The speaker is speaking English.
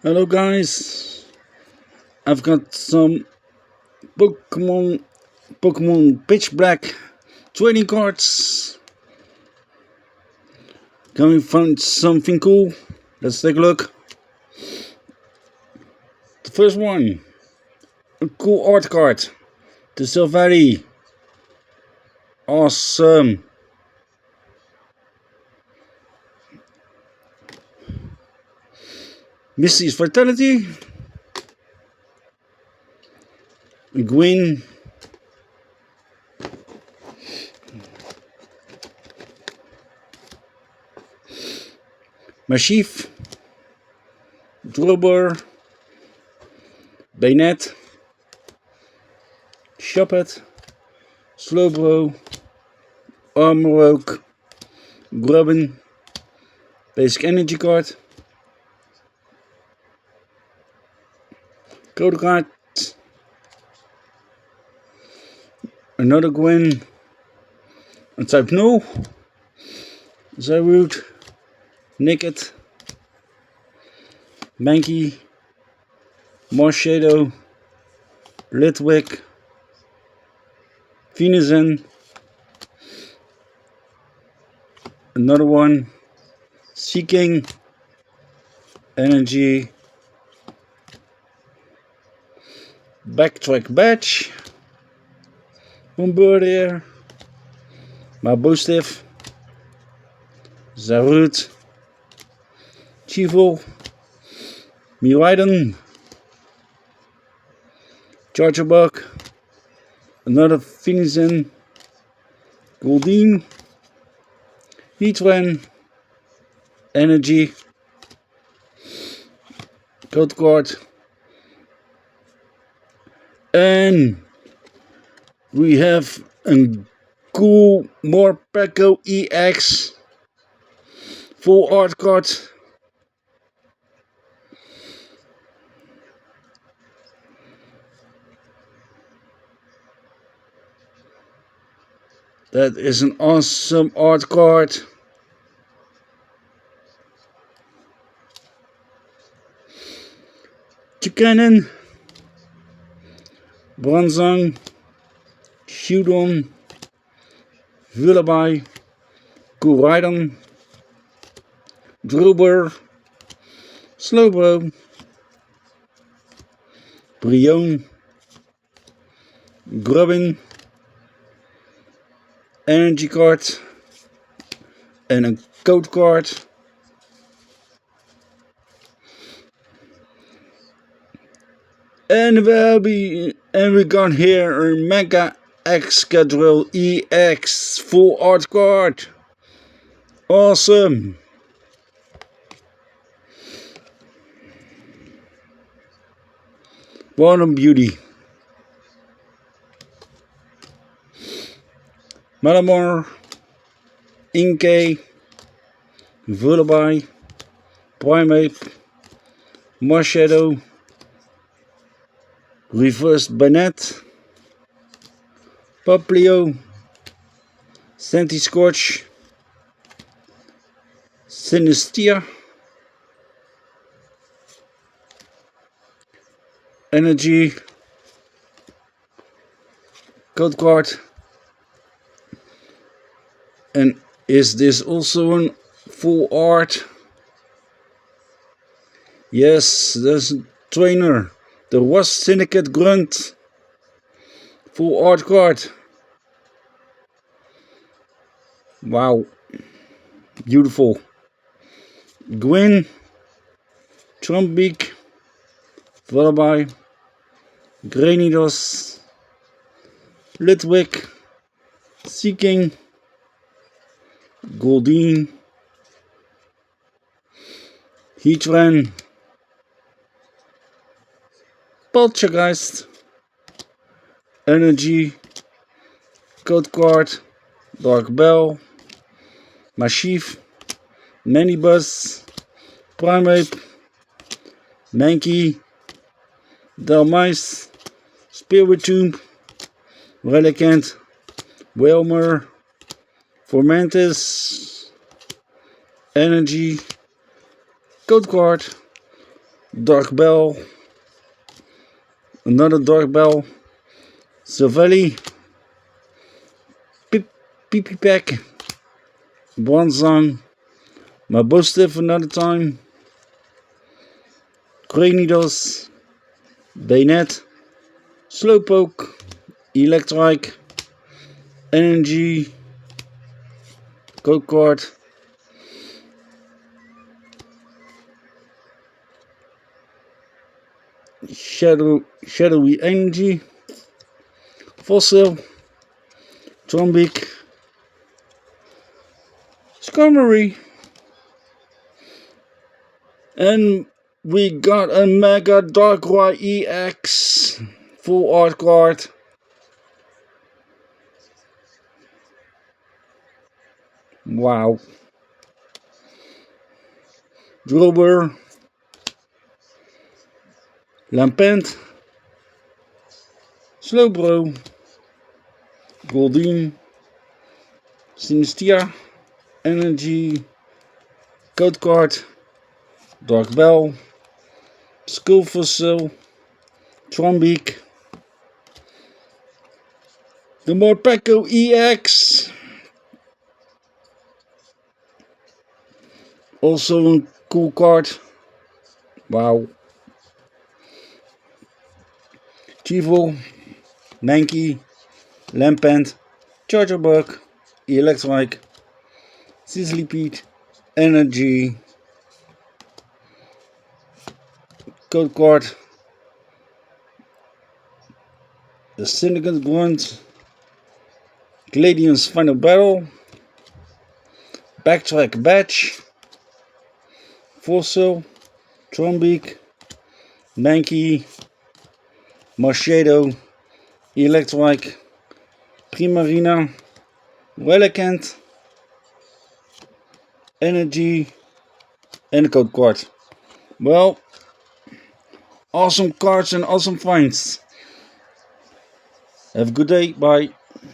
Hello guys, I've got some Pokemon Pitch Black trading cards. Can we find something cool? Let's take a look. The first one, a cool art card. The Silvari. Awesome. Misty's Vitality. Gwyn. Mashif. Drubber. Bayonet. Shuppet. Slowbro. Armoroak. Grubbin. Basic Energy card. Code card. Another Gwyn. A type No. Zarude. Nickit. Mankey. Marshadow. Litwick. Venusaur. Another one. Seeking. Energy. Backtrack Badge. Bombardier. Mabostiff. Zarude. Chival. Miraidon. Chargerbug. Another Venusaur. Goldeen. Heatran. Energy. Code card. And we have a cool Morpeko EX full art card. That is an awesome art card. Chikanen. Bronzong. Shudon. Vullaby. Koraidon. Drubber. Slowbro. Brionne. Grubbin. Energy card. En een code card. And we got here a Mega Excadrill EX full art card. Awesome. What a beauty. Malamar. Inkay. Vullaby. Primeape. Marshadow. Reverse Bayonet. Poplio. Centiskorch. Sinistea. Energy. Code card. And is this also a full art? Yes, there's a trainer. The Rust Syndicate Grunt. Full art card. Wow. Beautiful. Gwyn. Trumpbeak. Vullaby. Granidos. Litwick. Seeking. Goldeen. Heatran. Poltergeist. Energy. Code card. Dark Bell. Mashif. Manibus. Primeape. Mankey. Delmice. Spiritomb. Relicanth. Wailmer. Formantis. Energy. Code card. Dark Bell, another Dark Bell, Silvelli, PP Pack, Bronzong, Mabostiff another time, Granidos, Bayonet, Slowpoke, Electrike, Energy, Code Card, Shadowy Energy, Fossil, Trombeak, Skarmory, and we got a Mega Darkrai EX full art card. Wow. Drillbur, Lampent, Slowbro, Goldeen, Sinistea, Energy, Code Card, Dark Bell, Skullfossil, Trombeak, the Morpeko EX, also a cool card. Wow. Chivo, Mankey, Lampent, Chargerbug, Electrike, Sizzlipede, Energy, Code Card, the Syndicate Grunt, Gladian's Final Battle, Backtrack Batch, Fossil, Trombeak, Mankey, Marshadow, Electrike, Primarina, Relicanth, Energy, and the Code Card. Well, awesome cards and awesome finds. Have a good day. Bye.